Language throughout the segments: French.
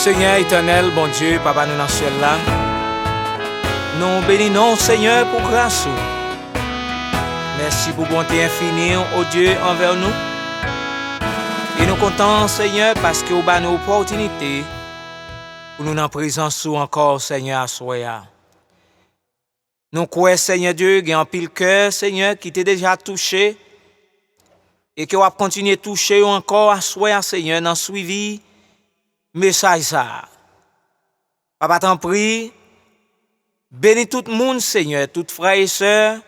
Seigneur éternel, bon Dieu, Papa nous dans le ciel là, nous bénissons Seigneur pour grâce. Merci pour bonté infinie, oh Dieu, envers nous. Et nous comptons Seigneur parce que vous avez une opportunité pour nous en présence encore Seigneur à soi. Nous croyons Seigneur Dieu, qu'il y a un pile cœur Seigneur qui t'est déjà touché et que va continuer à toucher encore à soi Seigneur dans le suivi message ça. Papa t'en prie, bénis tout le monde Seigneur, tout frères et sœurs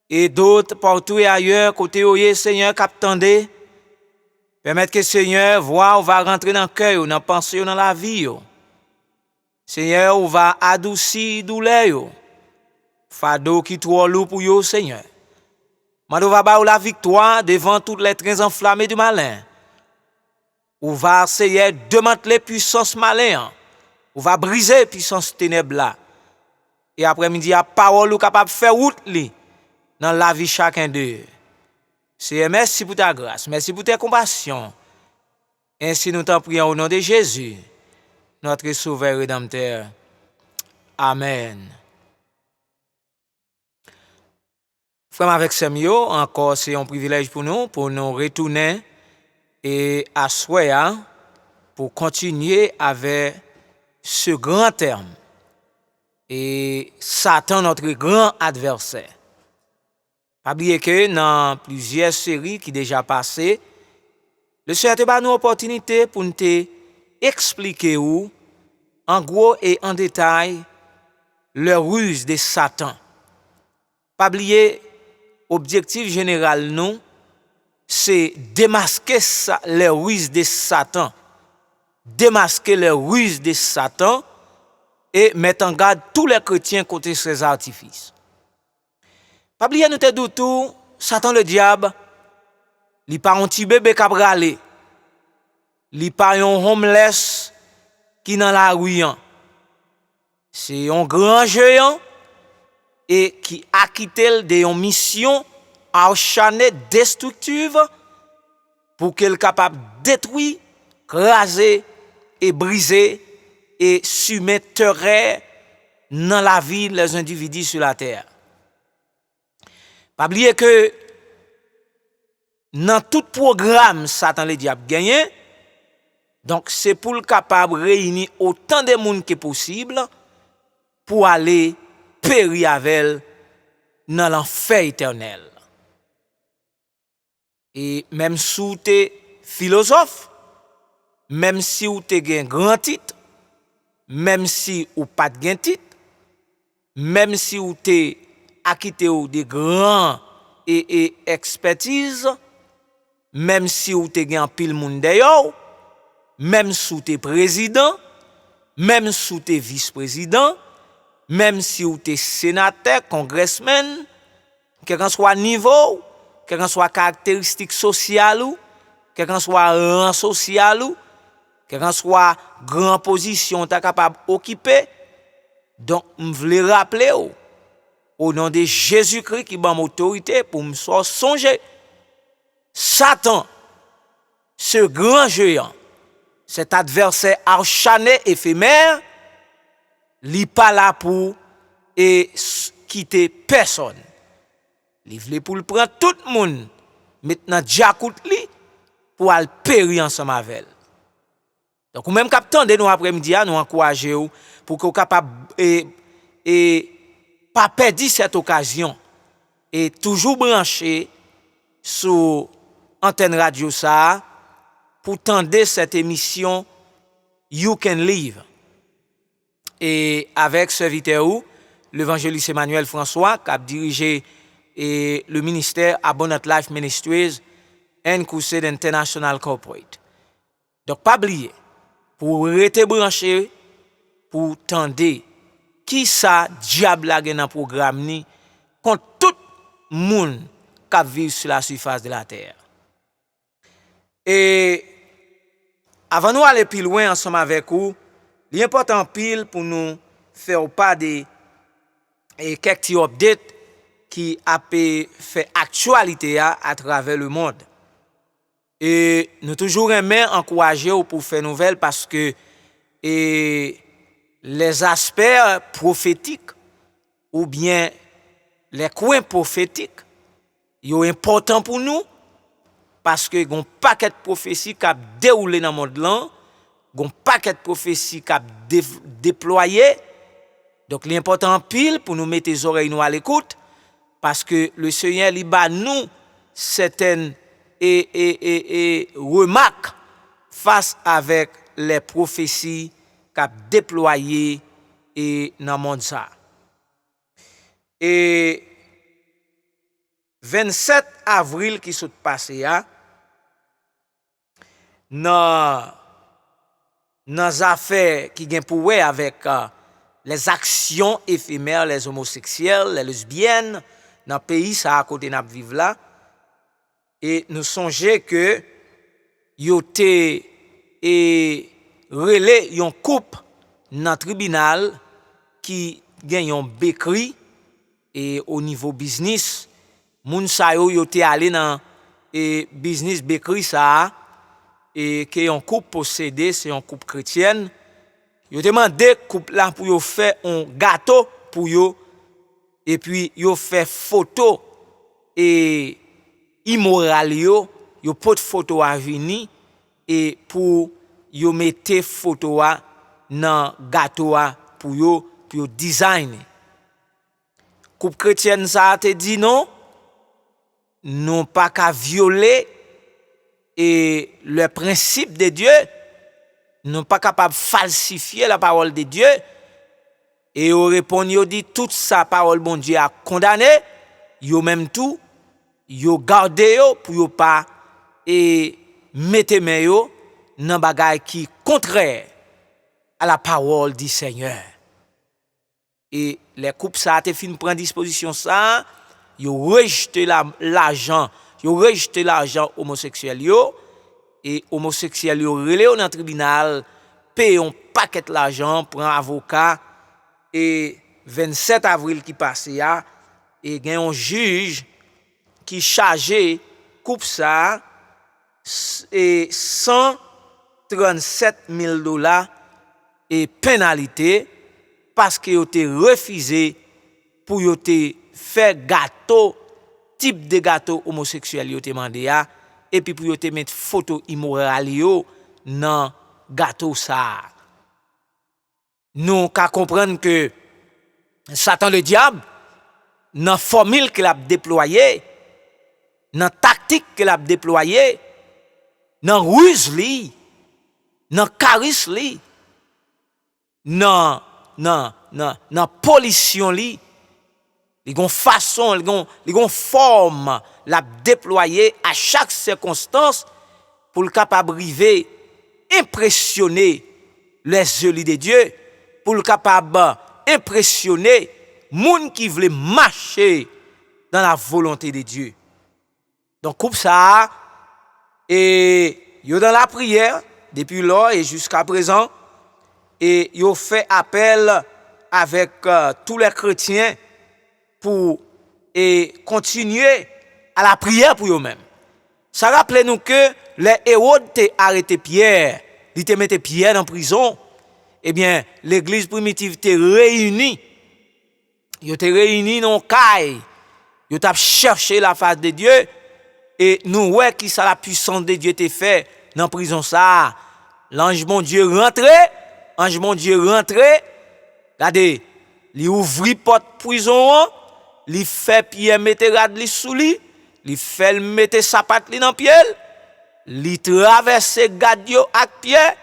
et d'autres partout et ailleurs côté oye Seigneur qu'attendez. Permettre que Seigneur voit on va rentrer dans le cœur, dans la pensée, dans la vie. Seigneur, on va adoucir douleur. Fado qui trop lourd pour yo Seigneur. Mando va ba la victoire devant toutes les trains enflammés du malin. On va Seigneur démanteler puissance malin. On va briser puissance ténèbres là. Et après-midi a parole ou capable faire route li dans la vie chacun d'eux. Seigneur, merci pour ta grâce, merci pour ta compassion. Ainsi nous t'en prions au nom de Jésus, notre Sauveur et Rédempteur. Amen. Frère avec Semio, encore c'est un privilège pour nous retourner et à soi pour continuer avec ce grand terme. Et Satan, notre grand adversaire. Pas oublier que dans plusieurs séries qui déjà passées, le Seigneur te donne une opportunité pour nous expliquer en gros et en détail le ruse de Satan. Pas oublier objectif général nous c'est démasquer les ruses de Satan. Démasquer les ruses de Satan et mettre en garde tous les chrétiens contre ces artifices. Pas oublier nous te dit tout, Satan le diable, il pas un petit bébé qui a bralé. Il pas un homeless qui dans la rue. C'est un grand géant et qui a quitté de une mission acharnée destructive pour qu'elle capable de détruire, craser et briser et soumettre dans la vie les individus sur la terre. Pas oublier que dans tout programme Satan le diable gagné, donc c'est pour le capable réunir autant de monde que possible pour aller périr avec elle dans l'enfer éternel. Et même si tu es philosophe, même si tu as un grand titre, même si tu n'as pas de titre, même si tu es acquitté de grands et expertise, même si tu as un pile monde d'ailleurs, même si tu es président, même si tu es vice-président, même si tu es sénateur, congressman, quel que soit niveau, quel que soit caractéristique sociale, quel que soit rang social, quel que soit grande position tu es capable d'occuper. Donc, je voulais rappeler au nom de Jésus-Christ qui m'a autorité pour me songer. Satan, ce grand géant, cet adversaire acharné éphémère, il n'est pas là pour quitter personne. Il voulait pour le prendre tout le monde, maintenant Jacout li pour aller périr ensemble avec elle. Donc, même capitaine de nous après-midi, nous encourageons pour que vous capable et pas perdre cette occasion et toujours brancher sur antenne radio ça pour tendre cette émission You Can Live. Et avec serviteur l'évangéliste Emmanuel François qui a dirigé le ministère Abundant Life Ministries and Crusade International Corporate. Donc pas oublier pour rester branché pour tendre qui ça diable la dans programme ni contre tout monde qui vit sur la surface de la terre. Et avant nous aller plus loin ensemble avec vous, l'important pile pour nous faire pas de quelques updates qui a fait actualité à travers le monde. Et nous toujours aimons encourager pour faire nouvelle parce que les aspects prophétiques ou bien les coins prophétiques, sont importants pour nous parce que gon paquet de prophéties qui a déroulé dans le monde là, gon paquet de prophéties qui a déployé. Donc l'important pile pour nous mettre les oreilles nous à l'écoute parce que le Seigneur il bat nous certaines remarques face avec les prophéties qu'a déployées dans le monde ça. Et 27 avril qui s'est passé dans affaires qui gen pour avec les actions éphémères les homosexuels, les lesbiennes dans le pays ça à côté n'a vivre là. Et nous songeons que yo te relé yon couple dans tribunal qui gen yon bécri et au niveau business moun sa yo te allé dans business bécri ça et que yon couple possédé c'est un couple chrétienne yo demandé couple là pour yo faire un gâteau pour yo et puis yo fait photo et immoral yo pot photo à vini et pour yo mette photo dans gâteau pour yo design. Coupe chrétienne ça te dit non pas qu'à violer et le principe de Dieu, non pas capable falsifier la parole de Dieu et yo répond yo dit toute sa parole bon Dieu a condamné, yo même tout yo garde yo pour yo pas et mette men yo nan bagay qui contraire à la parole du Seigneur. Et les couples ça te fin prend disposition ça, yo rejeté l'argent homosexuel yo et homosexuel yo relé dans tribunal, paye un paquet l'argent, prend avocat et 27 avril qui passé et gen un juge qui chargé coupe ça et $137,000 et pénalité parce que yo te refusé pour yo te faire gâteau type de gâteau homosexuel yo te mandé et puis pour yo te mettre photo immoral yo dans gâteau ça. Nous ka comprendre que Satan le diable dans formule qu'il a déployé, dans tactique qu'il a déployé, dans ruse li, dans charisme li, dans pollution li, li gon façon, li gon forme l'a déployer à chaque circonstance pour le capable river impressionner les yeux de Dieu, pour le capable impressionner moun qui veut marcher dans la volonté de Dieu. Donc coupe ça et yo dans la prière depuis lors et jusqu'à présent et yo fait appel avec tous les chrétiens pour continuer à la prière pour eux-mêmes. Ça rappelle nous que les Hérode t'ont arrêté Pierre, ils te mettaient Pierre en prison. Eh bien, l'église primitive t'est réunie. Ils t'ont réunis dans caille. Ils t'ont cherché la face de Dieu et nous ouais qui ça la puissance de Dieu t'est fait dans prison ça. L'ange mon Dieu rentré, regardez, il ouvrit porte prison, il fait Pierre mettre rad li sous li, il fait mettre sapat li dans pied, il traverse gadio ak Pierre,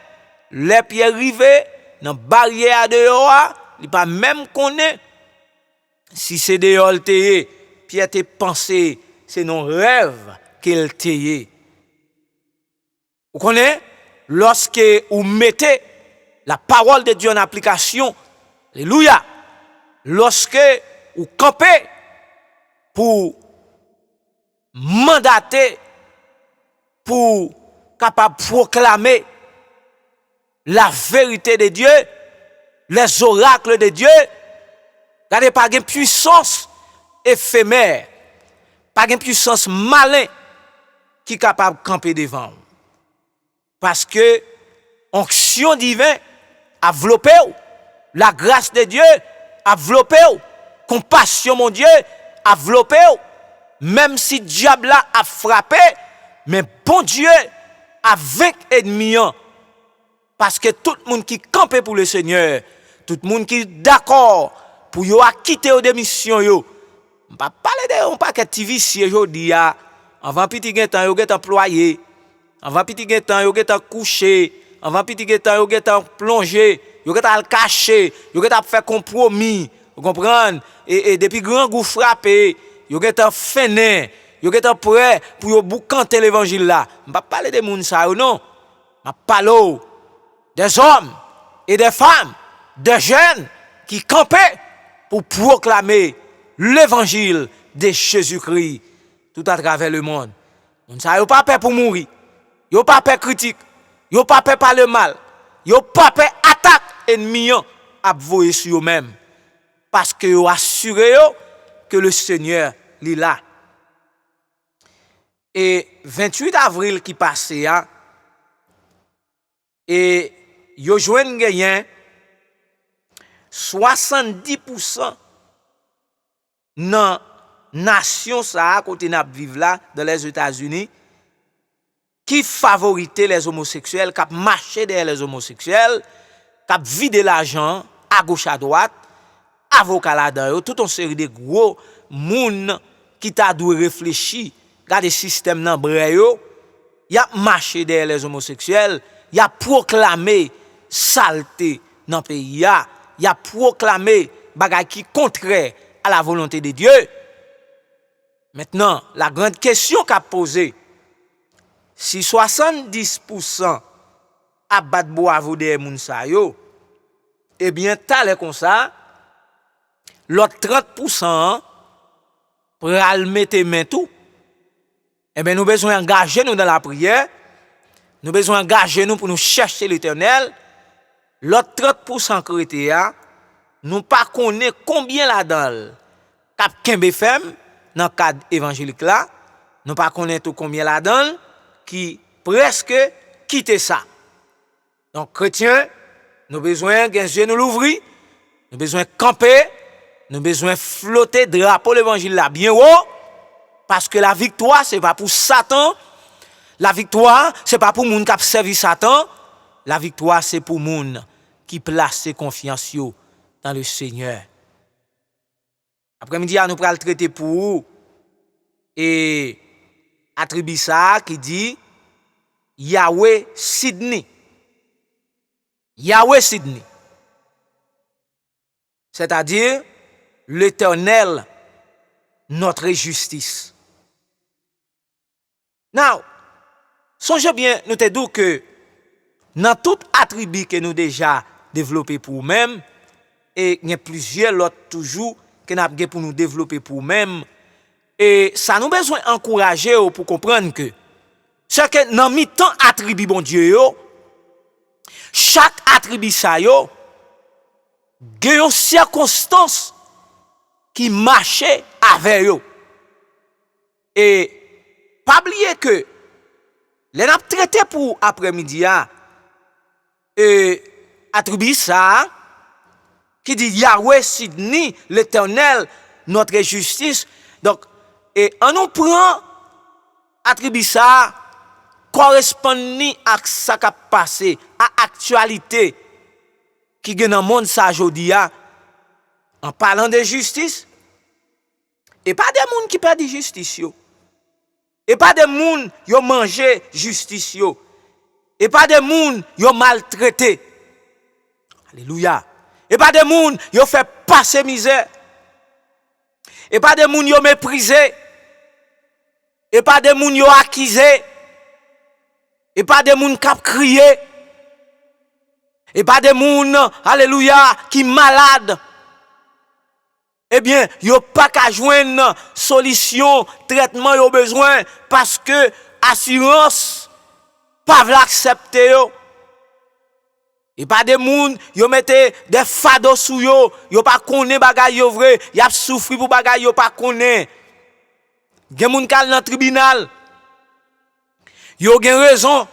les Pierre rivé dans barrière dehors, il pas même connaît si c'est dehors le teye, Pierre te pensé c'est non rêve qu'il teye. Vous connaissez lorsque vous mettez la parole de Dieu en application, alléluia, lorsque vous campez pour mandater, pour capable proclamer la vérité de Dieu, les oracles de Dieu, regardez pas une puissance éphémère, pas une puissance malin qui capable de camper devant. Parce que onction divine a développé, la grâce de Dieu a développé, compassion mon Dieu a développé, même si diable a frappé, mais bon Dieu a vaincu ennemi. Parce que tout le monde qui campe pour le Seigneur, tout le monde qui est d'accord pour yo quitter aux démissions yo. On pas parler de on pas que TV si aujourd'hui avant petit temps yo get employé, avant petit temps yo get couché, avant petit temps yo get plongé, yo get al cacher, yo get faire compromis, vous comprenez et depuis grand goût frappé, yo get fené, yo get prêt pour yo boucanter l'évangile là. On pas parler de moun ça non. On parle des hommes et des femmes, des jeunes qui campaient pour proclamer l'évangile de Jésus-Christ tout à travers le monde. On ça yo pas peur pour mourir. Yo pas peur critique. Yo pas peur par le mal. Yo pas peur attaque ennemi à voyer sur eux même parce que yo assuré que le Seigneur est là. Et 28 avril qui passé et yo joine gagné 70% dans nation ça côté n'a vivre là dans les États-Unis qui favoritait les homosexuels, qui marché derrière les homosexuels, qui vidé l'argent à gauche à droite, avocat là-dedans, toute une série de gros moun qui t'a dû réfléchir, garder système nan bray yo, y a marché derrière les homosexuels, y a proclamé saleté dans pays y a proclamé bagay qui contraire à la volonté de Dieu. Maintenant, la grande question qu'a posée, si 70% abat boavo de moun sa yo, eh bien, talè comme ça, l'autre 30% pral mette main tout. Eh bien, nous besoin engager nous dans la prière, nous besoin engager nous pour nous chercher l'Éternel. L'autre 30% chrétien, nous pas connaît combien là-dedans cap kembe femme dans cadre évangélique là, nous pas connaît tout combien là-dedans qui presque quitter ça. Donc chrétien, nous besoin gagner nous l'ouvrir, nous besoin camper, nous besoin flotter drapeau l'évangile là bien haut parce que la victoire c'est pas pour Satan, la victoire c'est pas pour moun qui servi Satan, la victoire c'est pour moun qui place ses confiance dans le Seigneur. Après-midi nous pral traiter pour et attribue ça qui dit Yahweh Sydney. Yahweh Sydney. C'est-à-dire l'Éternel, notre justice. Now, songez bien, nous te disons que dans tout attribut que nous déjà développé pour nous-mêmes, et il y a plusieurs autres toujours que nous avons pour nous développer pour nous-mêmes, et ça nous besoin d'encourager pour comprendre que c'est que dans mi-temps attribut bon Dieu, chaque attribut ça yo, gagne une circonstance qui marchait avec eux. Et pas oublier que les n'a traité pour après-midi attribut ça qui dit Yahweh Sydney, l'Éternel, notre justice. Donc et on nous prend attribut ça correspond à ça qui a passé à actualité qui est dans le monde ça aujourd'hui en parlant de justice et pas des gens qui perdent justice yo. Et pas des gens qui ont mangé justice yo. Et pas des gens qui ont maltraité. Alléluia. Et pas des gens qui ont fait passer misère. Et pas des gens qui ont méprisé. Et pas des gens qui ont accusé. Et pas des gens qui ont crié. Et pas des gens, alléluia, qui sont malades. Eh bien, yo pas qu'à joindre solution, traitement yo besoin parce que assurance pas l'accepter yo. Et pas des moun yo mette des fardeaux sou yo pas connaît bagay yo vrai, y a souffri pour bagay yo pas connaît. Gen moun kal dans tribunal. Yo gen raison.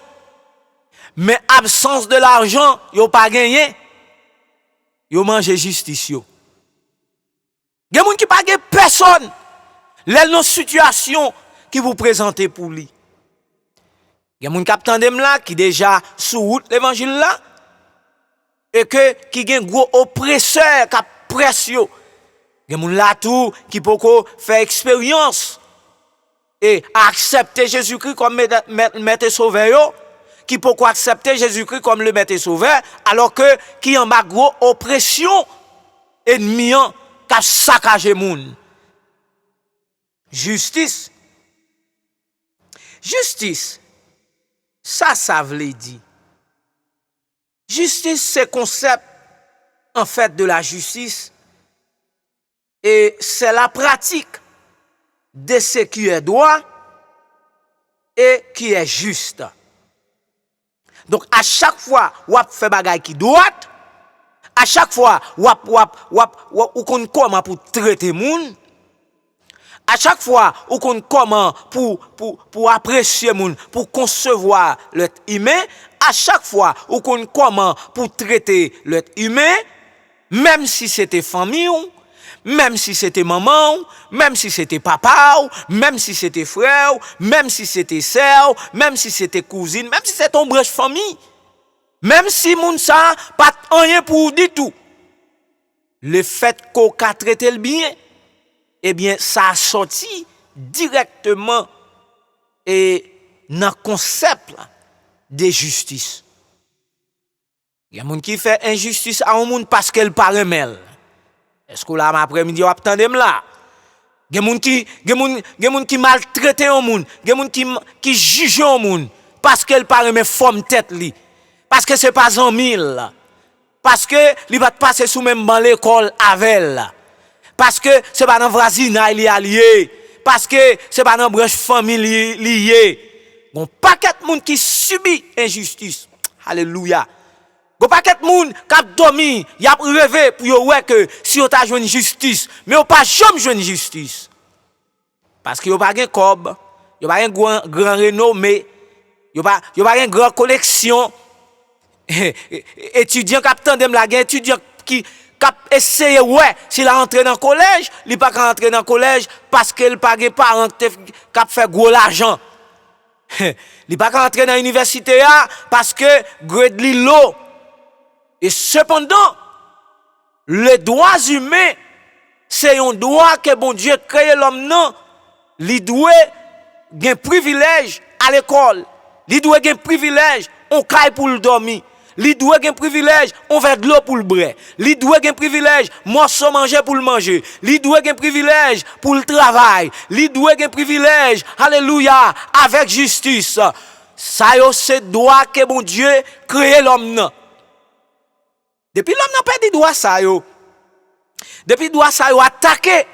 Mais absence de l'argent, yo pas gagné. Yo mange justice yo. Gen moun qui pas gen personne. Lè non situation qui vous présentez pour lui. Gen moun k'ap tandem là qui déjà sous route l'évangile là et que qui gen gros oppresseur k'ap presse yo. Gen moun là tout qui poko faire expérience et accepter Jésus-Christ comme maître sauveur yo, qui poko accepter Jésus-Christ comme le maître sauveur alors que qui en bas gros oppression ennemi k'ap saccagé moun. Justice. Justice. Ça veut dire. Justice, c'est concept en fait de la justice et c'est la pratique de ce qui est droit et qui est juste. Donc à chaque fois ou fait bagay qui droite, à chaque fois ou qu'on comment pour traiter moun, à chaque fois ou qu'on comment pour apprécier moun, pour concevoir l'être humain, à chaque fois ou qu'on comment pour traiter l'être humain, même si c'était famille, même si c'était maman, même si c'était papa, même si c'était frère, même si c'était sœur, même si c'était cousine, même si c'est ton branche famille, même si moun ça pas rien pour du tout. Le fait qu'on a traité le bien, eh bien ça a sorti directement et dans le concept de justice. Il y a moun qui fait injustice à un monde parce qu'elle paraît mal. Est-ce que là après-midi on attendem là? Il y a moun qui maltraite un monde, il y a moun qui juge un monde parce qu'elle paraît mais forme tête li. Parce que c'est pas en mille. Parce que li va passer sous même dans l'école avec elle. Parce que c'est pas dans voisinage li allié. Parce que c'est pas dans branche famille lié. Bon paquet de monde qui subit injustice. Alléluia. Bon paquet de monde qui a dormi, y a rêvé pour yo ouais que si on t'a joine justice, mais on pas jamais joine justice. Parce que yo pas gen cob, yo pas gen grand renommé, yo pas gen grand collection. Étudiant qui attendent la guerre, étudiant qui essaye ouais s'il a entré dans le collège, il pas rentrer dans le collège parce qu'il pas gen parents qui fait gros l'argent. Il pas rentrer dans l'université parce que grade li low. Et cependant, les droits humains, c'est un droit que bon Dieu créé l'homme non. Il doit un privilège à l'école. Il doit un privilège on caille pour le dormir. Il doit un privilège on verre de l'eau pour le boire. Il doit un privilège morceau manger pour le manger. Il doit un privilège pour le travail. Il doit un privilège, alléluia, avec justice. Ça yo c'est droit que bon Dieu créé l'homme non. Depuis l'homme n'a pas dit droit ça yo. Depuis droit ça yo attaqué.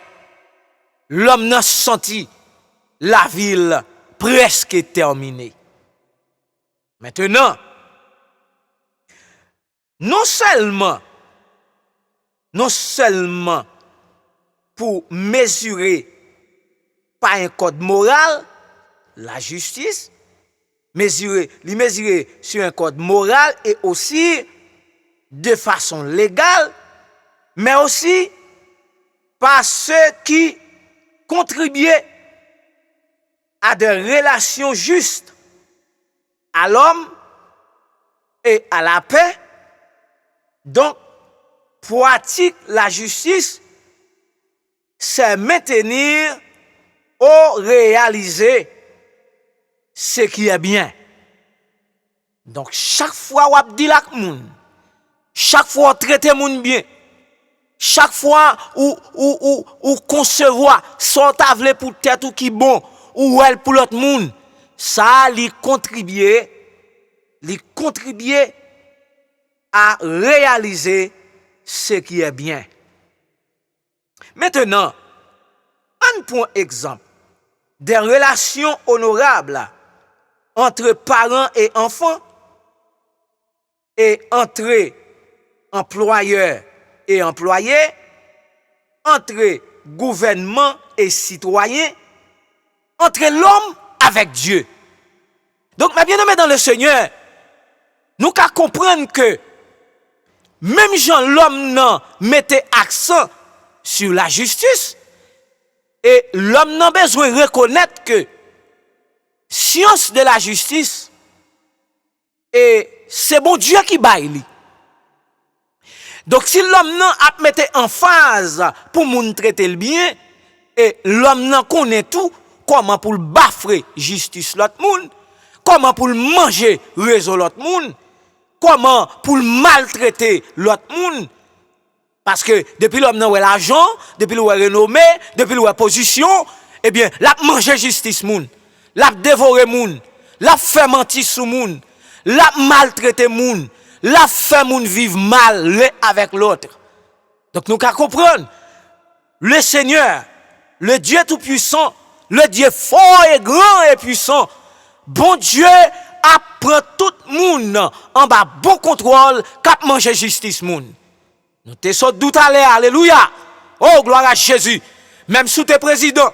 L'homme n'a senti la ville presque terminée. Maintenant, non seulement pour mesurer par un code moral la justice, mesurer sur un code moral et aussi de façon légale, mais aussi par ceux qui contribuaient à des relations justes à l'homme et à la paix. Donc, pratique la justice, c'est maintenir ou réaliser ce qui est bien. Donc, chaque fois où dit la moun, chaque fois traiter moun bien, chaque fois ou concevoir son tavle pour tête ou qui bon ou elle pour l'autre moun, ça lui contribuer à réaliser ce qui est bien. Maintenant, un point exemple des relations honorables entre parents et enfants et entre employeurs et employés, entre gouvernement et citoyens, entre l'homme avec Dieu. Donc, mes bien-aimés dans le Seigneur, nous qu'à comprendre que même Jean l'homme nan mettait accent sur la justice et l'homme n'a besoin de reconnaître que science de la justice et c'est bon Dieu qui baille. Donc si l'homme nan a mettre en phase pour moun traiter le bien et l'homme nan connaît tout comment pour le bafrer justice l'autre moun, comment pour le manger réseau l'autre moun, comment pour le maltraiter l'autre moun. Parce que depuis l'homme nan ouais l'argent, depuis le ouais renommé, depuis le ouais position, eh bien, l'a manger justice moun, l'a dévorer moun, l'a fait mentir sous moun, l'a maltraiter moun, l'a fait moun vivre mal l'un avec l'autre. Donc nous qu'à comprendre, le Seigneur, le Dieu tout-puissant, le Dieu fort et grand et puissant, bon Dieu apprend tout moun en bas bon contrôle qu'à manger justice moun. Nous te saute doute à l'air, alléluia. Oh, gloire à Jésus. Même sous tes présidents,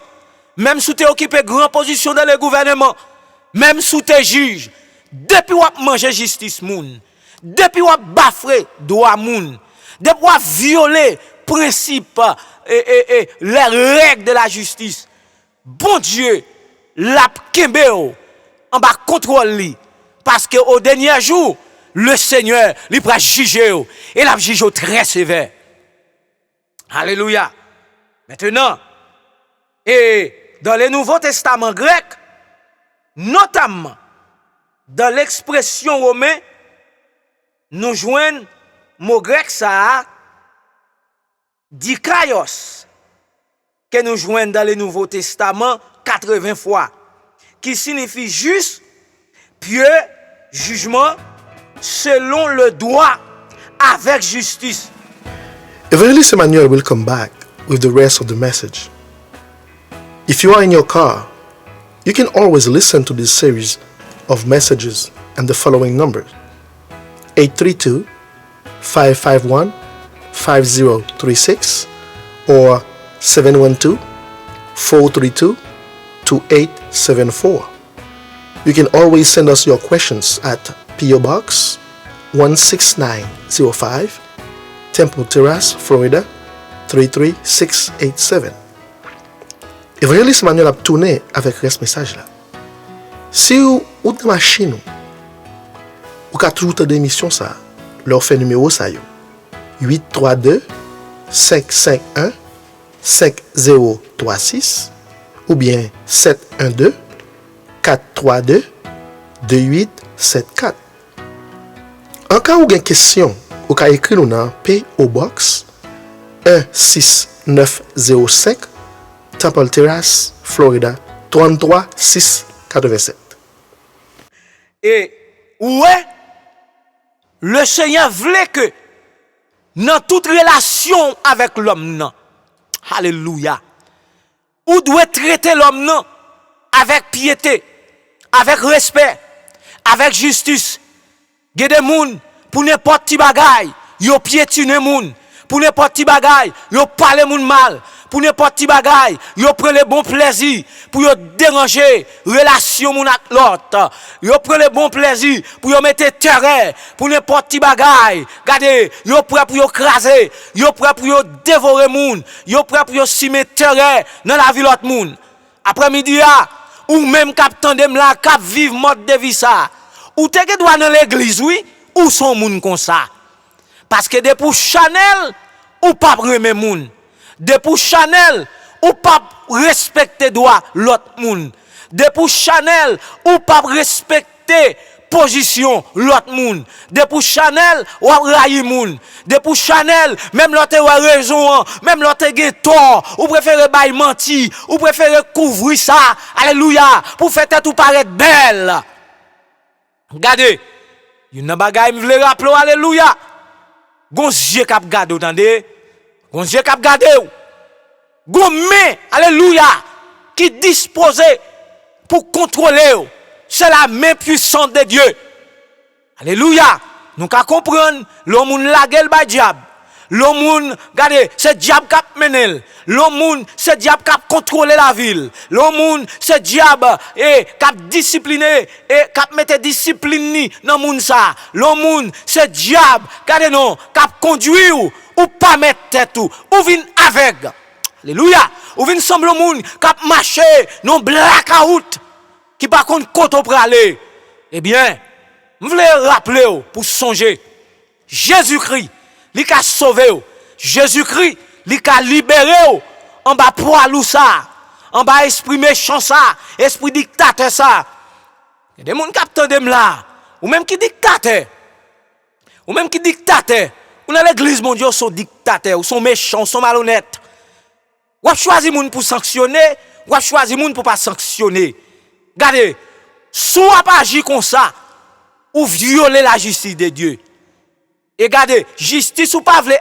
même sous tes occupé grande position dans le gouvernement, même sous tes juges, depuis ou manger justice moun, depuis ou bafrer droit moun, depuis ou violer principe et les règles de la justice, bon Dieu, l'a kembeo en bas contrôle li, parce que au dernier jour, le Seigneur, il va juger et il va juger très sévère. Alléluia. Maintenant, et dans le Nouveau Testament grec, notamment dans l'expression romaine, nous joignons mot grec ça, dikaios, que nous joignons dans le Nouveau Testament 80 fois, qui signifie juste, pieux, jugement, selon le droit, avec justice. Evangelist Emmanuel will come back with the rest of the message. If you are in your car, you can always listen to this series of messages and the following numbers: 832-551-5036 or 712-432-2874. You can always send us your questions at P.O. Box 16905, Temple Terrace, Florida 33687. Evangelist Emmanuel a tourné avec ce message là. Si vous êtes dans la machine, vous avez toujours des émissions ça, leur fait numéro ça yo. 832 551 5036 ou bien 712 432 2874. En cas où vous avez une question, vous pouvez écrire nous dans P.O. Box 16905, Temple Terrace, Florida 33687. Et ouais, le Seigneur voulait que dans toute relation avec l'homme, non, alléluia, ou doit traiter l'homme non, avec piété, avec respect, avec justice. Il y a des gens pour n'importe qui bagaille, yo piétine moun, pour n'importe qui bagaille, yo parle moun mal, pour n'importe qui bagaille, yo prend le bon plaisir pour yo déranger relation moun ak l'autre. Yo prend le bon plaisir pour yo mettre terreur pour n'importe qui bagaille. Regardez, yo prêt pour yo craser, yo prêt pour yo dévorer moun, yo prêt pour yo simer terreur dans la vie l'autre moun. Après-midi ou même cap tandem là, cap vivre mode de vie ça. Ou te que doit dans l'église oui, ou son moun comme ça. Parce que depuis Chanel ou pas remet moun. Depuis Chanel ou pas respecter droit l'autre moun. Depuis Chanel ou pas respecter position l'autre moun. Depuis Chanel ou railler moun. Depuis Chanel même l'autre a raison, même l'autre gen tort, ou préférez bail menti, ou préférez couvrir ça. Alléluia, pour faire tête ou paraître belle. Regardez, yon nan bagay m vle rappelo alléluia. Gon yeux k'ap gade ou tande? Gon yeux k'ap gade ou. Gon main alléluia qui disposé pour contrôler ou. C'est la main puissante de Dieu. Alléluia. Nous ka comprendre l'homme moun lage l ba diable. L'homme moun, regardez, c'est diable qui a mené. L'homme moun, c'est diable qui a contrôlé la ville. L'homme moun, c'est diable qui a discipliné et qui a mis discipline dans moun ça. L'homme moun, c'est diable, regardez non, qui a conduit ou pas mettre tête ou vin aveugle. Alléluia. Ou vin semble moun qui a marché non blackout qui pas contre côté pour aller. Eh bien, je voulais rappeler pour songer Jésus-Christ li ka sauvé ou. Jésus-Christ li ka libéré ou en bas poilou ça, en bas esprit méchant ça, esprit dictateur ça. Il y a des gens qui attendent là, ou même qui dictateur. Ou même qui dictateur. Ou dans l'église mon Dieu sont dictateurs, ou sont méchants, sont malhonnêtes. Ou choisi moun pour sanctionner, ou choisi moun pour pas sanctionner. Regardez, soit pas agir comme ça ou violer la justice de Dieu. Et regardez, justice ou pas vle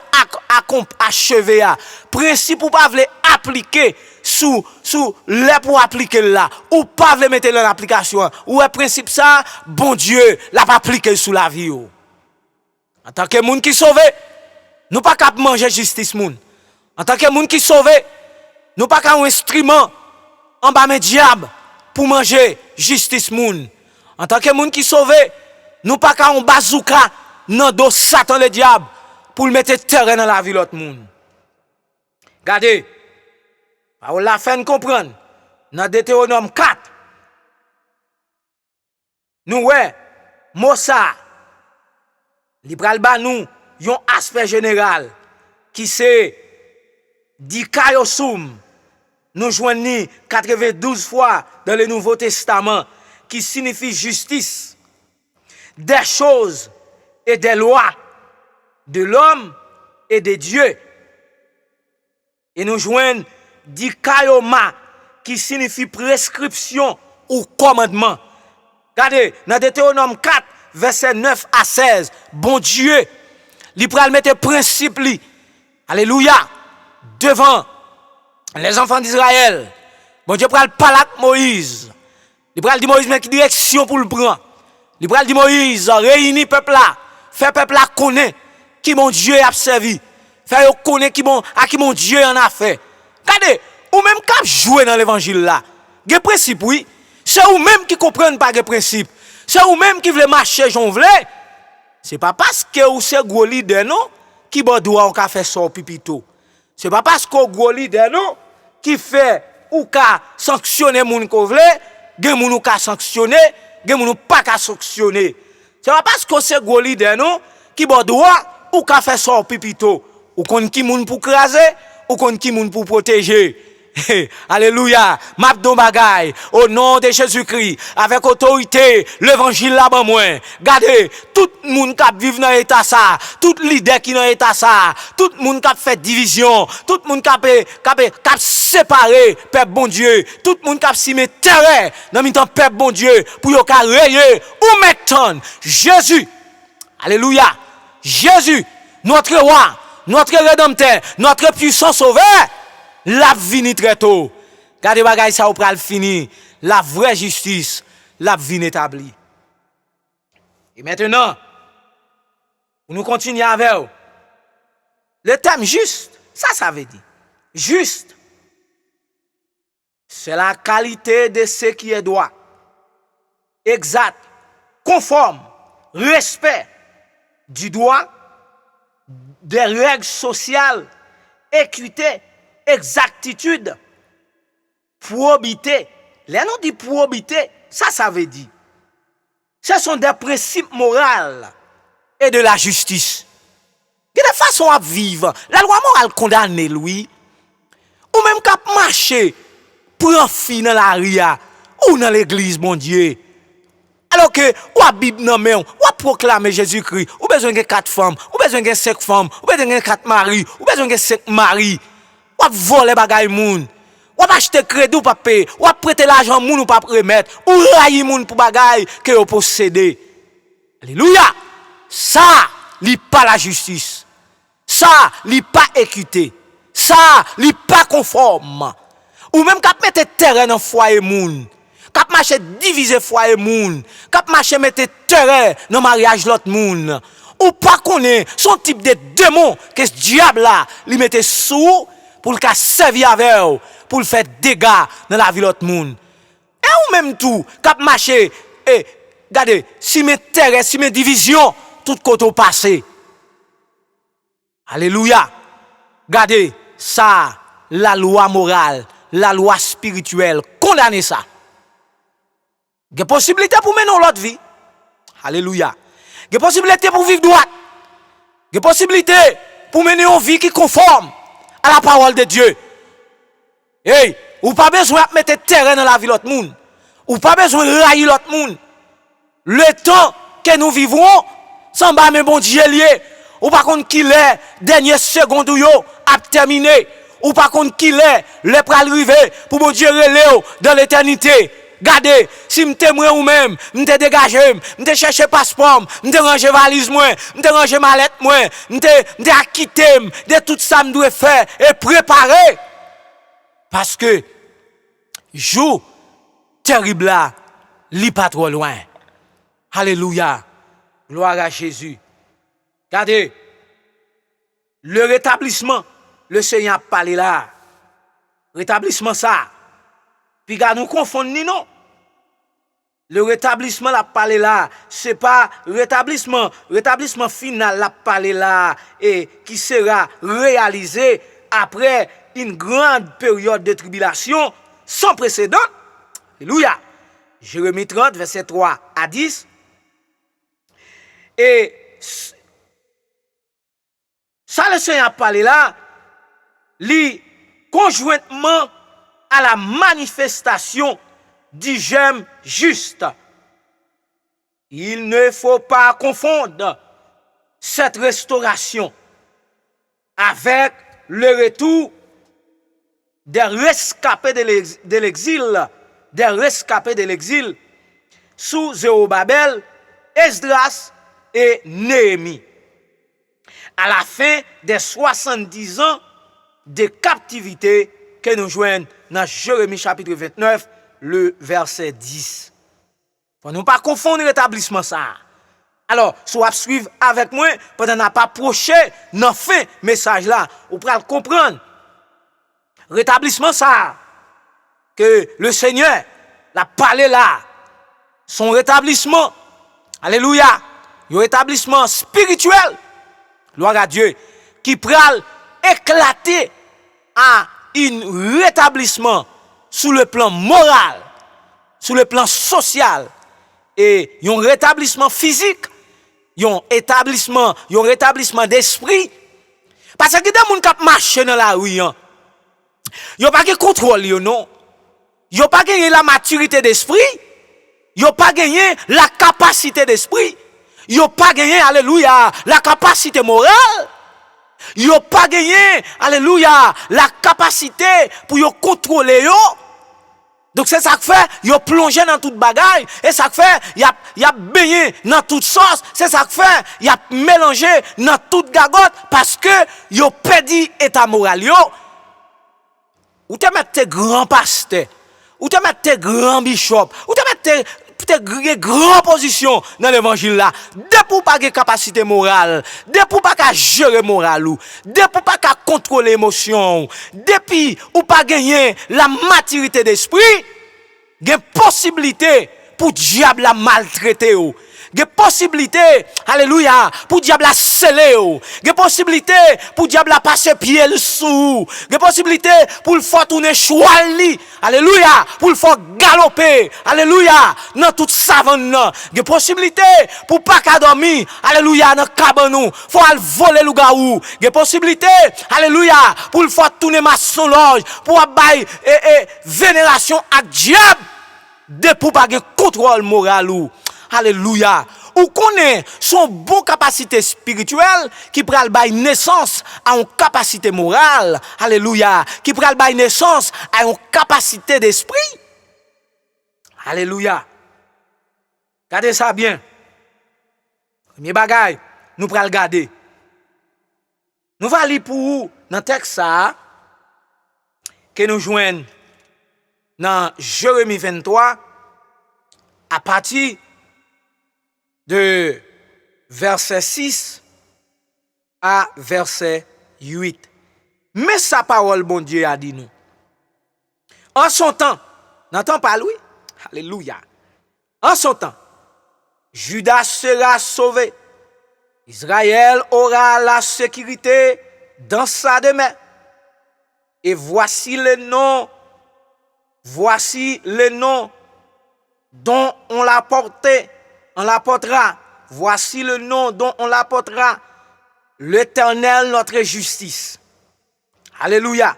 achever à principe ou pas vle appliquer sous les pour appliquer là ou pas vle mettre en application ou un principe ça bon Dieu l'a pas appliqué sous la vie ou. En tant que monde qui sauvé, nous pas capable manger justice moun. En tant que monde qui sauvé, nous pas capable un instrument en bas mes diable pour manger justice moun. En tant que monde qui sauvé, nous pas capable un bazooka non dos Satan le diable pour mettre terrain dans la vie l'autre monde. Regardez, on la fait comprendre dans Deutéronome 4. Nous ouais, Mossa li pral ba nous yon aspect général qui c'est di kayosum nous joignons 92 fois dans le Nouveau Testament qui signifie justice des choses et des lois de l'homme et de Dieu. Et nous joignons dikaioma qui signifie prescription ou commandement. Regardez, dans Deutéronome 4, verset 9 à 16, bon Dieu, il pral mettre principe li, alléluia, devant les enfants d'Israël. Bon Dieu pral parler avec Moïse. Il pral dire Moïse mais qui direction pour le prendre. Il pral dire Moïse, réunit peuple là. Fait peuple là connaît qui mon Dieu a servi. Fait connaît qui mon Dieu en a fait. Regardez, ou même quand jouer dans l'évangile là. Des principes oui, c'est ou même qui comprennent pas des principes. C'est ou même qui veut marcher j'en veut. C'est pas parce que ou c'est gros leader non qui bon droit on ka faire son pipito. C'est pas parce que gros leader non qui fait ou ka sanctionner moun ko veut, gen moun ou ka sanctionner, gen moun ou pas ka sanctionner. C'est pas parce que c'est gros leader non qui bon droit ou ka faire son pipito. Ou kon ki moun pour craser, ou kon ki moun pour protéger. Alléluia, m'abdon bagay, au nom de Jésus-Christ, avec autorité, l'évangile là-bas moi. Regardez, tout le monde qui vit dans l'état ça, tout leader qui dans l'état ça, tout le monde qui fait division, tout le monde qui a séparé, peuple bon Dieu, tout le monde qui a si mis terrain dans le temps peuple bon Dieu, pour yon ka rayer ou mettre Jésus. Alléluia, Jésus, notre roi, notre rédempteur, notre puissant sauveur. La vini très tôt. Gardez bagay ça ou pral fini. La vraie justice, la vini établie. Et maintenant, nous continuons avec le thème juste. Ça veut dire. Juste. C'est la qualité de ce qui est droit. Exact. Conforme. Respect du droit. Des règles sociales. Équité. Exactitude, probité. Les noms dit probité, ça veut dire. Ce sont des principes moraux et de la justice. Il y a des façons à vivre. La loi morale condamne lui. Ou même qu'à marcher pour un fille dans la ria ou dans l'église, mon Dieu. Alors que, ou à Bible non mais ou à proclamer Jésus-Christ, ou besoin de 4 femmes, ou besoin de 5 femmes, ou besoin de 4 maris, ou besoin de 5 maris. Ou voler bagay moun, ou acheter crédit ou pas payer, ou prêter l'argent moun ou pas remettre, ou railler moun pour bagay que vous possédez. Alléluia. Ça, li pas la justice. Ça, li pas équité. Ça, li pas conforme. Ou même k'ap mettre terrain dans foyer moun, k'ap marcher diviser foyer moun, k'ap marcher mettre terrain dans mariage l'autre moun. Ou pas connaît son type de démon que ce diable là, lui mettait sous pour le servir avec eux, pour le faire dégâts dans la vie de l'autre monde. Et ou même tout, cap marché, et regardez, si mes terres, si mes divisions, tout côté passé. Alléluia. Regardez, ça, la loi morale, la loi spirituelle, condamnez ça. Il y a possibilité pour mener l'autre vie. Alléluia. Il y a possibilité pour vivre droit. Il y a possibilité pour mener une vie qui conforme à la parole de Dieu. Hey, ou pas besoin de mettre terrain dans la vie de l'autre monde. Ou pas besoin de railler l'autre monde. Le temps que nous vivons, sans bas mais bon Dieu lié. Ou pas contre qu'il est, dernière seconde ou yo, a terminé. Ou pas contre qu'il est, le pral river pour bon Dieu relève dans l'éternité. Gardez, si m'te moi ou même, m'te dégagé, m'te cherché passeport, m'te rangé valise moi, m'te rangé mallette moi, m'te acquitté de tout ça m'doit faire et préparer. Parce que jour terrible là, li pas trop loin. Alléluia. Gloire à Jésus. Regardez, le rétablissement, le Seigneur a parlé là. Rétablissement ça. Puis quand nous confondons ni non. Le rétablissement la parlé là, c'est pas rétablissement final la parlé là et qui sera réalisé après une grande période de tribulation sans précédent. Alléluia. Jérémie 30 verset 3 à 10. Et ça le Seigneur a parlé là, li conjointement à la manifestation du j'aime juste. Il ne faut pas confondre cette restauration avec le retour des rescapés de l'exil, sous Zérubabel, Esdras et Néhémie. À la fin des 70 ans de captivité que nous joignons dans Jérémie chapitre 29, le verset 10. Faut ne pas confondre rétablissement ça. Alors, si vous suivre avec moi, pendant n'a pas approché dans fin message là, vous pourrez comprendre. Rétablissement ça que le Seigneur l'a parlé là, son rétablissement. Alléluia. Un rétablissement spirituel. Gloire à Dieu qui pral éclater à un rétablissement sur le plan moral, sur le plan social et un rétablissement physique, un rétablissement d'esprit. Parce que des gens qui marchent dans la rue, ils n'ont pas de contrôle, non. Ils n'ont pas gagné la maturité d'esprit, ils n'ont pas gagné la capacité d'esprit, ils n'ont pas gagné, alléluia, la capacité morale. Ils n'ont pas gagné, alléluia, la capacité pour contrôler yo. Donc c'est ça que fait, ils ont plongé dans toute bagaille. Et ça que fait, il a baigné dans toute sauce. C'est ça que fait, il a mélangé dans toute gagotte parce que ils ont perdu état moral yo. Ou te mettre tes grands pasteurs, ou te mettre tes grands bishops, ou te mettre tes grandes positions dans l'évangile là. Dès pour pas de capacité morale, dès pour pas qu'à gérer moral ou, dès pour pas qu'à contrôler émotion, depuis ou pas gagner la maturité d'esprit, il y a possibilité pour diable la maltraiter ou. Il y a possibilité, alléluia, pour diable la sceller ou. Il y a possibilité pour diable la passer pied le sous. Il y a possibilité pour le faire tourner chouali, alléluia, pour le faire galoper, alléluia, dans toute savane. Il y a possibilité pour pas qu'à dormir, alléluia, dans cabanou, faut aller voler le gaou. Il y a possibilité, alléluia, pour le faire tourner maçon loge, pour abailler vénération à diable, de pour pas de contrôle moral ou. Alléluia. Ou connaît son bon capacité spirituelle qui pral bailler naissance à une capacité morale. Alléluia. Qui pral bailler naissance à une capacité d'esprit. Alléluia. Gardez ça bien. Premier bagay, nous pral garder. Nous va lire pour vous dans le texte ça que nous joignons dans Jérémie 23 à partir de verset 6 à verset 8. Mais sa parole, bon Dieu, a dit nous. En son temps, n'entend pas lui? Alléluia. En son temps, Judas sera sauvé. Israël aura la sécurité dans sa demeure. Et voici le nom dont on l'apportera. Voici le nom dont on l'apportera. L'Éternel, notre justice. Alléluia.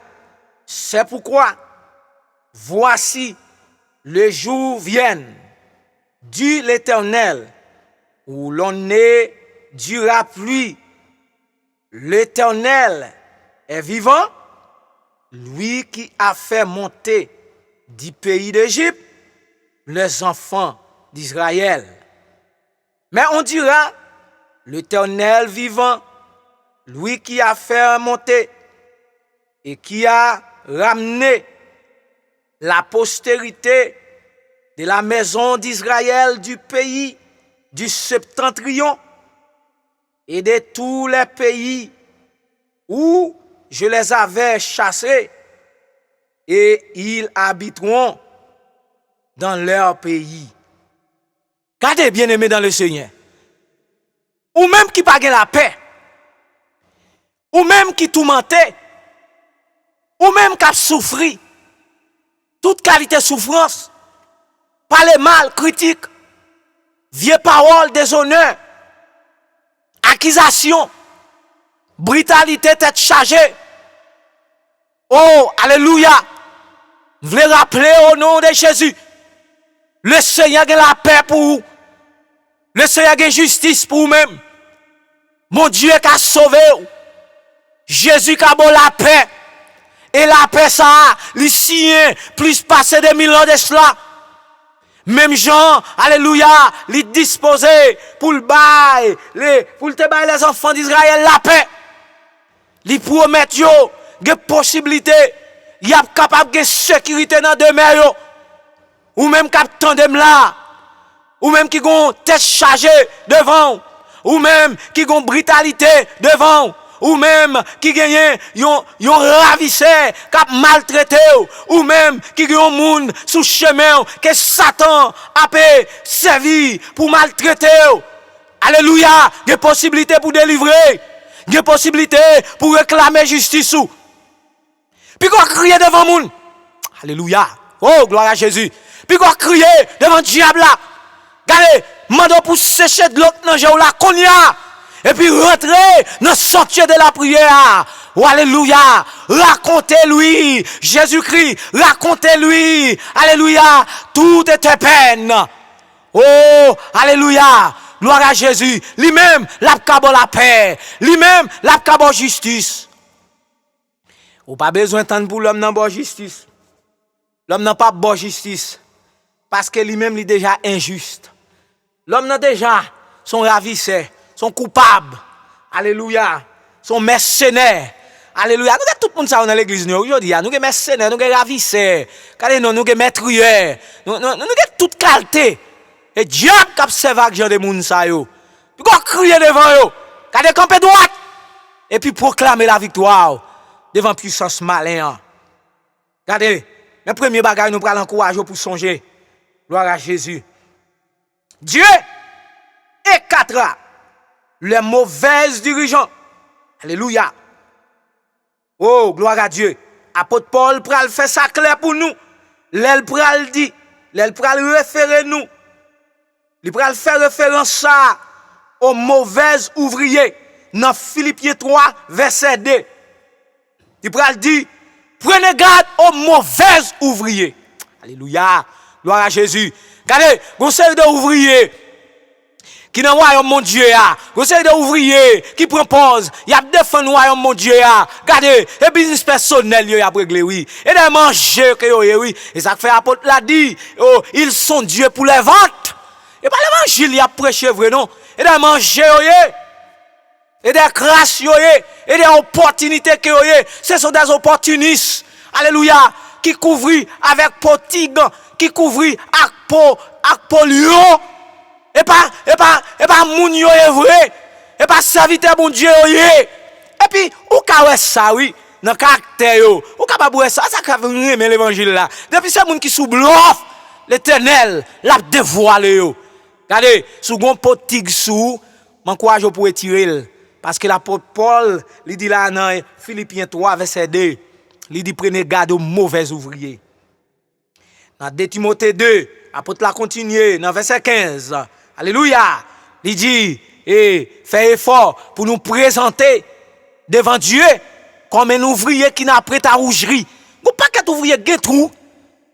C'est pourquoi, voici, le jour viennent, dit l'Éternel, où l'on ne dira plus. L'Éternel est vivant, lui qui a fait monter du pays d'Égypte les enfants d'Israël. Mais on dira, l'Éternel vivant, lui qui a fait monter et qui a ramené la postérité de la maison d'Israël du pays du septentrion et de tous les pays où je les avais chassés, et ils habiteront dans leur pays. Gardez bien aimé dans le Seigneur. Ou même qui pas la paix, ou même qui tourmentait, ou même qui a souffri, toute qualité de souffrance, par les mal, critiques, vieilles paroles, déshonneur, accusation, brutalité, tête chargée. Oh, alléluia. Je voulais rappeler au nom de Jésus, le Seigneur a la paix pour vous. Le Seigneur a justice pour vous-même. Mon Dieu qui a sauvé vous. Jésus qui a bon la paix. Et la paix, ça, les signes, plus passé de 1000 ans de cela. Même Jean, alléluia, les disposé pour le bail, pour te bail les enfants d'Israël la paix. Les promettent yo, des possibilités, y a capable de sécurité dans demeure, ou même captain de là, ou même qui ont tête chargée devant, ou même qui ont brutalité devant, ou même qui gagnent yon ravissé, qui maltraité, ou même qui ont monde sous chemin que Satan a servi pour maltraiter. Alléluia, des possibilités pour délivrer, des possibilités pour réclamer justice. Puis qu'on crier devant monde. Alléluia. Oh, gloire à Jésus. Puis qu'on crier devant le diable là. Regardez, mando pour sécher de l'autre dans la konya. Et puis rentrer dans le sentier de la prière. Oh, alléluia. Racontez-lui, Jésus-Christ, racontez-lui, alléluia, tout était peine. Oh, alléluia, gloire à Jésus. Lui-même, l'apcabo la paix. Lui-même, l'apcabo justice. Ou pas besoin de temps pour l'homme n'a pas justice. L'homme n'a pas bonne justice. Parce que lui-même, il est déjà injuste. L'homme n'a déjà son ravisseur, son coupable. Alléluia. Son mercenaire. Alléluia. Nous avons tout le monde ça dans l'église aujourd'hui. Nous avons mercenaires, nous avons ravisseurs. Nous avons maîtriers. Nous avons toute qualité. Et Dieu qui observe avec gens de monde ça yo. Puis qu'on crie devant yo. Quand camper droite. Et puis proclamer la victoire devant puissance malin. Regardez, le premier bagage nous prenons l'encourage pour songer. Gloire à Jésus. Dieu écartera les mauvais dirigeants. Alléluia. Oh, gloire à Dieu. Apôtre Paul pral faire ça clair pour nous. L'el pral dit, l'el pral référer nous. Il pral faire référence ça aux mauvais ouvriers dans Philippiens 3 verset 2. Il pral dit, prenez garde aux mauvais ouvriers. Alléluia. Gloire à Jésus. Regardez, vous savez d'ouvriers qui dans le royaume mon Dieu a. Vous savez d'ouvriers qui proposent, il y a défendu le royaume mon Dieu a. Regardez, et business personnel il y a réglé oui. Et de manger que oui. Et ça fait apôtre l'a dit, oh, ils sont Dieu pour les ventes. Et pas l'évangile il a prêché vrai non. Et de manger et des grâces et des opportunités que ce sont des opportunistes. Alléluia, qui couvrent avec potigue, qui couvrent avec polio. Et pas moun yo est vrai. Et pas serviteur bon Dieu yo. Et puis ou ka wè ça oui dans caractère yo. Ou capable wè ça ka remet l'évangile là. Depuis c'est moun qui sous bluff l'Éternel l'a dévoilé yo. Regardez, sous gon potig sous, m'encourage pour retirer parce que l'apôtre Paul, il dit là dans Philippiens 3 verset 2, il dit prenez garde aux mauvais ouvriers. Dans 2 Timothée 2, apôtre la continue dans verset 15. Alléluia. Il dit fait effort pour nous présenter devant Dieu comme un ouvrier qui n'a prêt à rougerie. Vous pas qu'un ouvrier gen trou.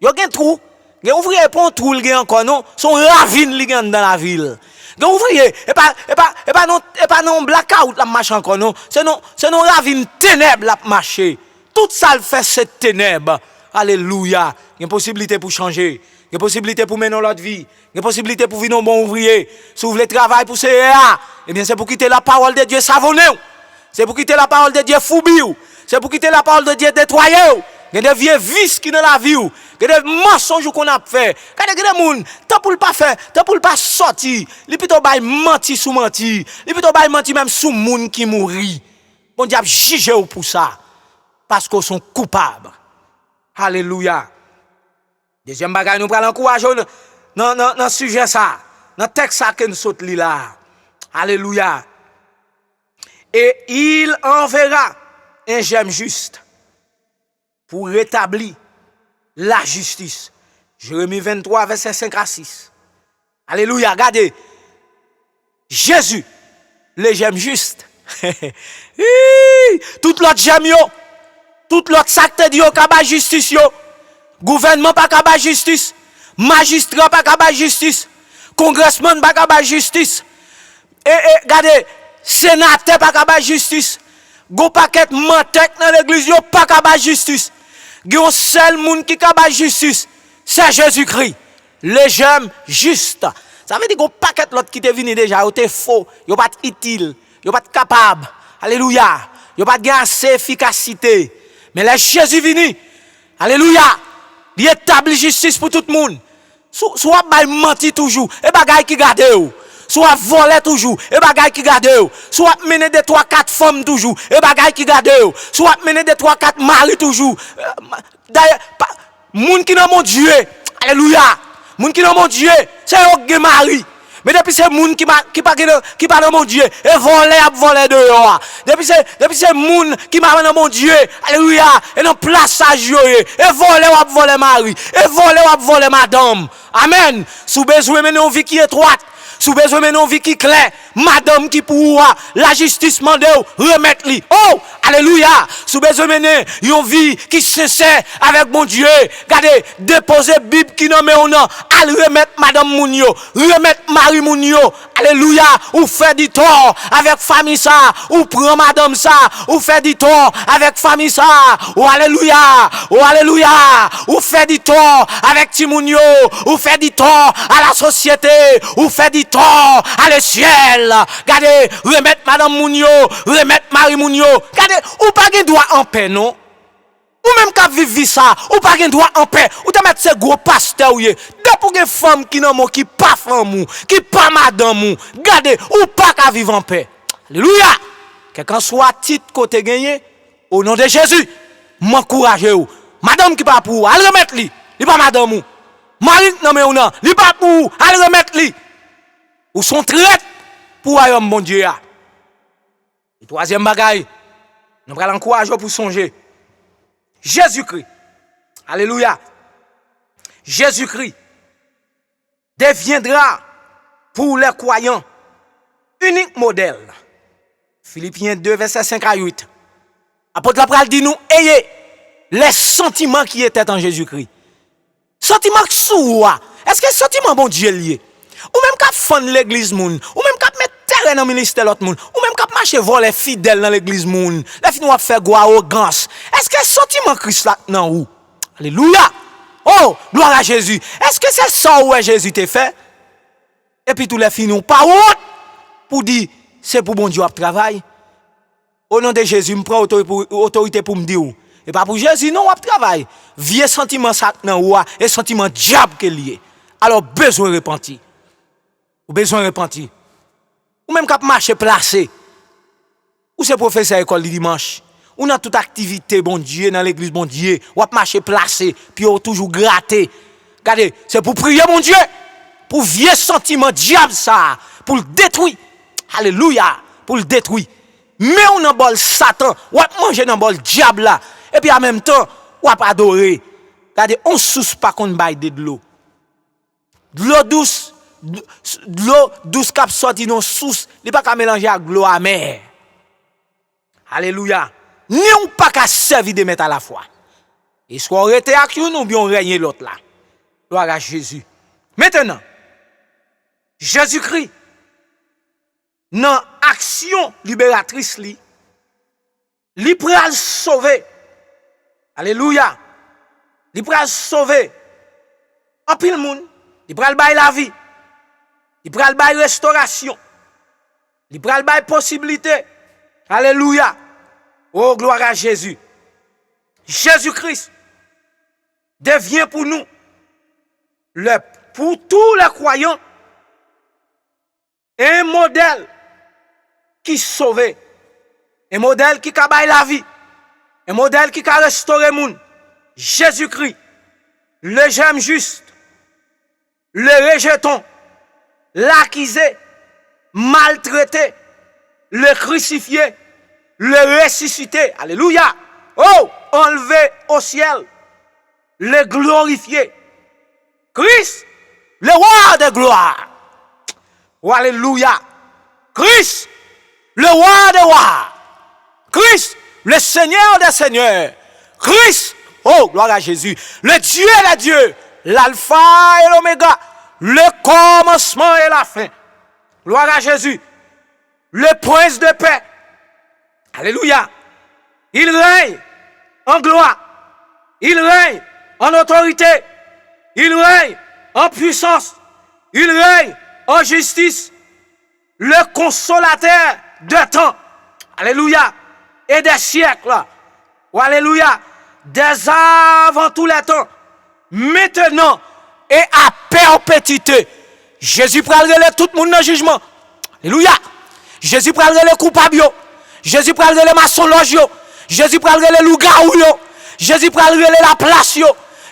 Yo gen trou. Gen ouvrier pon trou gen encore non, son ravine li gen dans la ville. Gen ouvrier et pas non blackout la marche encore non, c'est non ravine ténèbres la marcher. Tout ça le fait cette ténèbres. Alléluia. Il y a possibilité pour changer. Il y a possibilité pour mener notre vie. Il y a possibilité pour vivre un bon ouvrier. Si vous voulez travailler pour CEA, eh bien c'est pour quitter la parole de Dieu savonner. C'est pour quitter la parole de Dieu foubir. C'est pour quitter la parole de Dieu détruire. Il y a des vieux vices qui dans la vie. Il y a des mensonges qu'on a fait. Quand il y a des gens, tant pour le pas faire, tant pour le pas sortir, il plutôt bail menti sous menti. Il plutôt bail menti même sous moun qui mourit. Bon Dieu a jugé pour ça. Parce qu'ils sont coupables. Alléluia. Deuxième bagage, nous prenons encourager dans le sujet ça. Dans le texte ça que nous saute là. Alléluia. Et il enverra un gemme juste pour rétablir la justice. Jérémie 23, verset 5 à 6. Alléluia. Regardez. Jésus, le gemme juste. Tout l'autre gemme yo. Tout l'autre secte di yo kaba justice yo. Gouvernement pas kaba justice. Magistrat pas kaba justice. Congressman pas kaba justice. Regardez. Sénateur pas kaba justice. Go paquet mentek dans l'église yo pas kaba justice. Gon seul monde qui kaba justice, c'est Jésus-Christ. Le j'aime juste. Ça veut dire qu'on paquet l'autre qui te venu déjà, yo te faux, yo pas utile, yo pas capable. Alléluia. Yo pas gain assez efficacité. Mais là Jésus venu. Alléluia. Il établit justice pour tout le monde. Soit bay menti toujours, et bagay qui garde ou. Soit voler toujours, et bagay qui garde ou. Soit mener des 3-4 femmes toujours, et bagay qui garde ou. Soit mener des 3-4 maris toujours. D'ailleurs, moun qui dans mon Dieu, alléluia. Moun qui dans mon Dieu, c'est un mari. Mais depuis c'est moun qui pas dans mon Dieu, et voler dehors. Depuis c'est moun qui m'a dans mon Dieu, alléluia, et dans plaçage yo, et voler mari, et voler madame. Amen. Sous besoin mener une vie qui est étroite. Sous besoin de une vie qui claire, madame qui pourra la justice mande remettre li. Oh, alléluia. Sous besoin de une vie qui sincère avec mon Dieu. Regardez, déposer Bible qui nomme au nom, al remettre madame Mounio, remettre Marie Mounio. Alléluia. Ou fait du tort avec famille ça, ou prend madame ça, ou fait du tort avec famille ça. Oh alléluia. Oh alléluia. Ou fait du tort avec Timounio, ou fait du tort à la société, ou fait du tort à le ciel. Regardez, remettre madame Mounio, remettre Marie Mounio. Regardez, ou pas de droit en paix, non? Ou même qu'à vivre ça, ou pas de droit en paix. Ou te mettre ce gros pasteur, de pour des femmes qui n'ont qui pas femme, qui pas madame, regardez, ou pas qu'à vivre en paix. Alléluia. Quelqu'un soit titre côté gagné, au nom de Jésus, m'encouragez vous. Madame qui pas pour, allez remettre lui. Il pas madame. Marie non mais ou non, il pas pour, allez remettre lui. Ou sont traites pour ailleurs mon Dieu. Et troisième bagaille, nous allons encourager pour songer. Jésus-Christ. Alléluia. Jésus-Christ deviendra pour les croyants unique modèle. Philippiens 2 verset 5 à 8. Apôtre Lapral dit nous ayez les sentiments qui étaient en Jésus-Christ. Sentiments sous. Est-ce que sentiment bon Dieu lié? Ou même qu'à fondre l'église moun, ou même qu'à mettre terrain dans le ministère l'autre moun, ou même qu'à marcher voler fidèles dans l'église moun, les filles nous faire go arrogance. Est-ce que sentiment Christ là non ou? Alléluia. Oh, gloire à Jésus. Est-ce que c'est ça où Jésus t'a fait? Et puis tous les filles nous pas honte pour dire c'est pour bon Dieu à travail. Au nom de Jésus, me prend autorité pour me dire et pas pour Jésus non à travail. Vieux sentiment ça non ou et sentiment diable que lié. Alors besoin repentir. Ou besoin de repentir. Ou même cap marcher placé. Ou c'est professeur école le dimanche. Ou dans toute activité, bon Dieu, dans l'église, bon Dieu. Ou ap marcher placé, puis ou toujours gratter. Regardez, c'est pour prier, mon Dieu. Pour vieux sentiment diable ça. Pour le détruire. Alléluia. Pour le détruire. Mais on a bol Satan. Ou ap manger dans bol diable là. Et puis en même temps, ou ap adorer. Regardez, on sous pas qu'on baille de l'eau. De l'eau douce. De l'eau douce qui sorti dans source. Il pas qu'à mélanger avec l'eau amère. Alléluia. Ni on pas qu'à servir de mettre à la fois. Et soit on rete avec nous ou bien on règne l'autre là. Gloire à Jésus. Maintenant, Jésus-Christ, dans action libératrice li pral sauver. Alléluia. Li pral sauver. En pile monde, li pral bay la vie. Li pral bay restauration. Li pral bay possibilité. Alléluia. Oh, gloire à Jésus. Jésus-Christ devient pour nous, pour tous les croyants, un modèle qui sauve, un modèle qui cabaye la vie, un modèle qui a restauré le monde. Jésus-Christ, le j'aime juste, le rejeton, l'accusé, maltraité, le crucifié, le ressuscité. Alléluia. Oh, enlevé au ciel, le glorifié. Christ, le roi de gloire. Oh, alléluia. Christ, le roi des rois. Christ, le Seigneur des seigneurs. Christ, oh, gloire à Jésus. Le Dieu des dieux, l'alpha et l'oméga, le commencement et la fin. Gloire à Jésus. Le prince de paix. Alléluia. Il règne en gloire. Il règne en autorité. Il règne en puissance. Il règne en justice. Le consolateur de temps. Alléluia. Et des siècles. Oh, alléluia. Des avant tous les temps. Maintenant et à perpétuité. Jésus pral relève tout le monde dans le jugement. Alléluia. Jésus pral relève coupable. Jésus pral relève maçonloge. Jésus pral relève loup-garou. Jésus pral relève la place.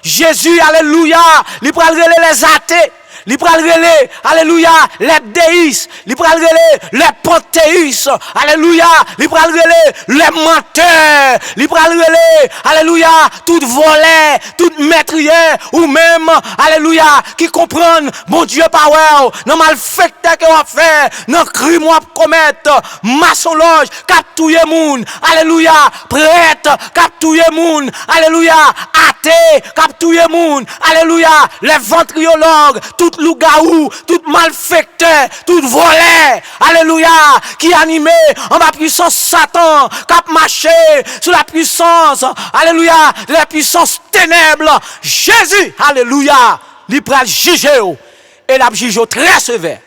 Jésus, alléluia, il pral relève les athées. Il pral relève, alléluia, les déistes. Il pral relève les panthéistes. Alléluia, il pral relève les menteurs. Il pral relève, alléluia, tout voleur, tout meurtrier ou même, alléluia, qui comprennent mon Dieu power, non malfecteur que on fait, non crime on commettre, maçonloge, cap touyer moun. Alléluia, prêtre, cap touyer moun. Alléluia, athée, cap touyer moun. Alléluia, les ventriologues, tout loup-garou, tout malfecteur, tout voleur, alléluia, qui animé en ma puissance Satan, cap marché sous la puissance, alléluia, de la puissance ténèbres. Jésus, alléluia, il pral juger et la juge très sévère.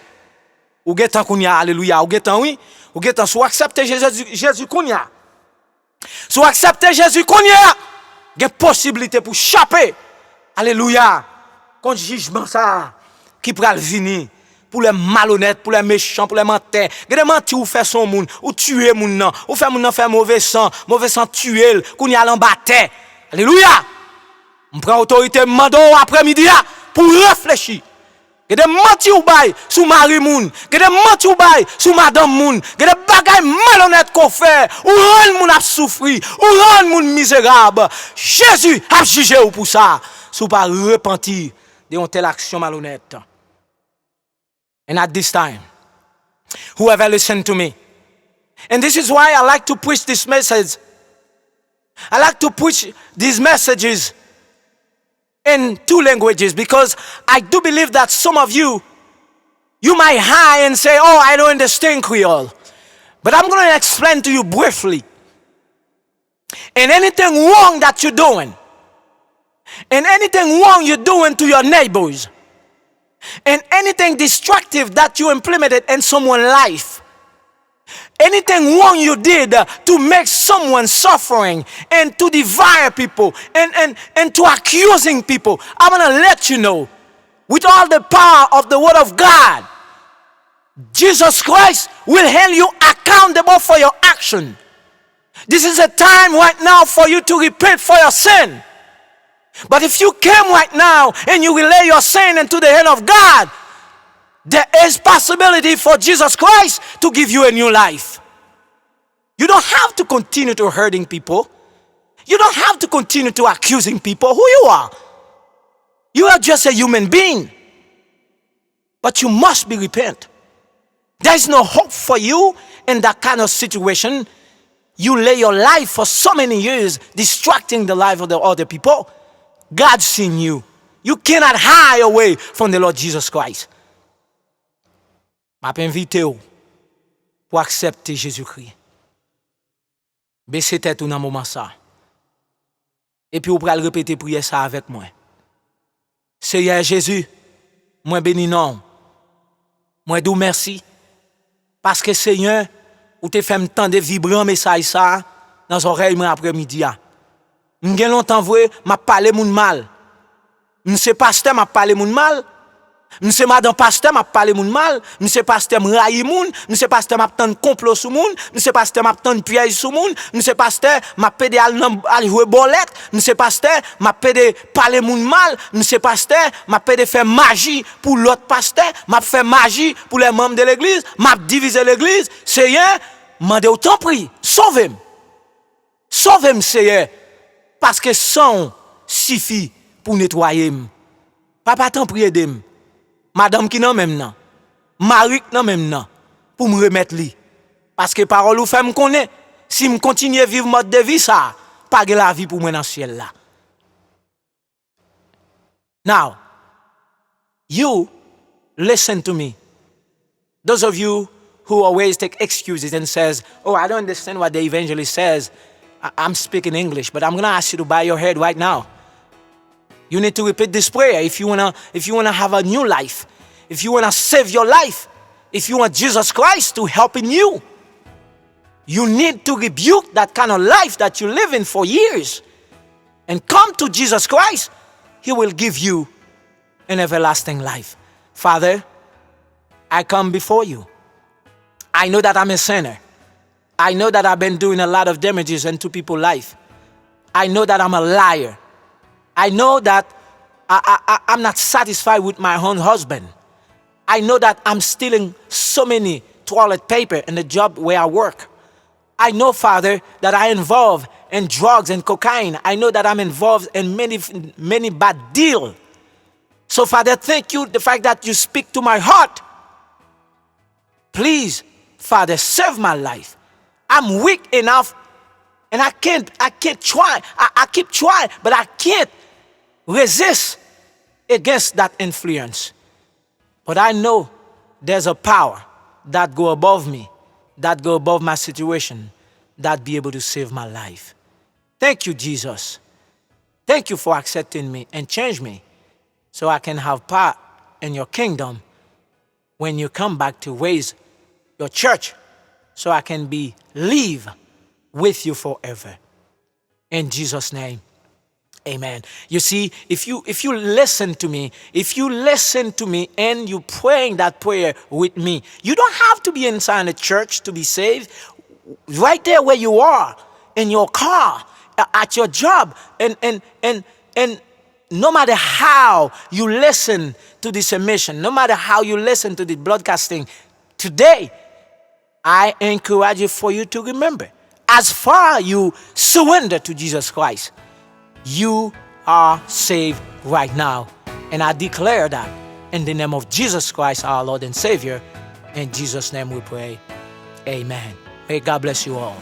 Ou getan kounya, alléluia, ou getan oui, ou getan soit accepter Jésus kounya. Soit accepter Jésus kounya, il y a possibilité pour chapper, alléluia, contre jugement ça. Qui pral venir pour les malhonnêtes, pour les méchants, pour les menteurs. Vous avez menti ou fait son monde, ou tuer moun nan, ou fait moun nan faire mauvais sang tuer, qu'on y a l'embatté. Alléluia. On prend autorité mando après-midi pour réfléchir. Vous avez menti ou bail sous mari moun, vous avez menti ou bail sous madame moun, vous avez bagay malhonnête qu'on fait, ou rend moun a souffrir, ou rend moun misérable. Jésus a jugé ou pour ça, sous pas repentir de une telle action malhonnête. And at this time, whoever listen to me, and this is why I like to preach this message. I like to preach these messages in 2 languages because I do believe that some of you might hide and say, oh, I don't understand Creole. But I'm going to explain to you briefly. And anything wrong that you're doing, and anything wrong you're doing to your neighbors, and anything destructive that you implemented in someone's life, anything wrong you did to make someone suffering and to devour people and to accusing people, I'm going to let you know with all the power of the word of God Jesus Christ will hold you accountable for your action. This is a time right now for you to repent for your sin. But if you came right now and you relay your sin into the hand of God, there is possibility for Jesus Christ to give you a new life. You don't have to continue to hurting people. You don't have to continue to accusing people who you are. You are just a human being. But you must be repent. There is no hope for you in that kind of situation. You lay your life for so many years distracting the life of the other people. God's seen you. You cannot hide away from the Lord Jesus Christ. Je t'invite pour accepter Jésus-Christ. Baissez tête dans le moment ça. Et puis vous pouvez répéter prière ça avec moi. Seigneur Jésus, moi bénis non. Moi dou merci. Parce que Seigneur, ou te fait m'tendre vibrer message ça dans oreille moi après-midi. M'gen longtemps voué m'a parlé moun mal. M'se pasteur m'a parlé moun mal. M'se madame pasteur m'a parlé moun mal. M'se pasteur m'raille moun. M'se pasteur m'a tendre complot sou moun. M'se pasteur m'a tendre piège sou moun. M'se pasteur m'a pédé al jouer bolette. M'se pasteur m'a pédé parler moun mal. M'se pasteur m'a pédé faire magie pour l'autre pasteur. M'a fait magie pour les membres de l'église. M'a divisé l'église. Seigneur, mande autant prie. Sauvez-moi. Sauvez-moi, Seigneur. Parce que sang suffit pour nettoyer. Papa t'en prie aide-moi. Madame qui nan même nan. Marie qui nan même nan. Pour me remettre li. Parce que parole ou fait me connaît. Si me continue à vivre mode de vie ça, pas de la vie pour moi dans le ciel là. Now, you listen to me. Those of you who always take excuses and says, "Oh, I don't understand what the evangelist says. I'm speaking English, but I'm going to ask you to bow your head right now." You need to repeat this prayer if you wanna have a new life, if you wanna save your life, if you want Jesus Christ to help in you. You need to rebuke that kind of life that you live in for years and come to Jesus Christ. He will give you an everlasting life. Father, I come before you. I know that I'm a sinner. I know that I've been doing a lot of damages into people's life. I know that I'm a liar. I know that I'm not satisfied with my own husband. I know that I'm stealing so many toilet paper in the job where I work. I know, Father, that I'm involved in drugs and cocaine. I know that I'm involved in many bad deals. So, Father, thank you the fact that you speak to my heart. Please, Father, save my life. I'm weak enough and I can't try. I keep trying, but I can't resist against that influence. But I know there's a power that go above me, that go above my situation, that be able to save my life. Thank you, Jesus. Thank you for accepting me and change me so I can have part in your kingdom when you come back to raise your church, so I can live with you forever. In Jesus' name. Amen. You see, if you listen to me, and you praying that prayer with me, you don't have to be inside a church to be saved. Right there where you are, in your car, at your job, and no matter how you listen to this emission, no matter how you listen to the broadcasting today, I encourage you for you to remember, as far you surrender to Jesus Christ, you are saved right now. And I declare that in the name of Jesus Christ, our Lord and Savior. In Jesus' name we pray. Amen. May God bless you all.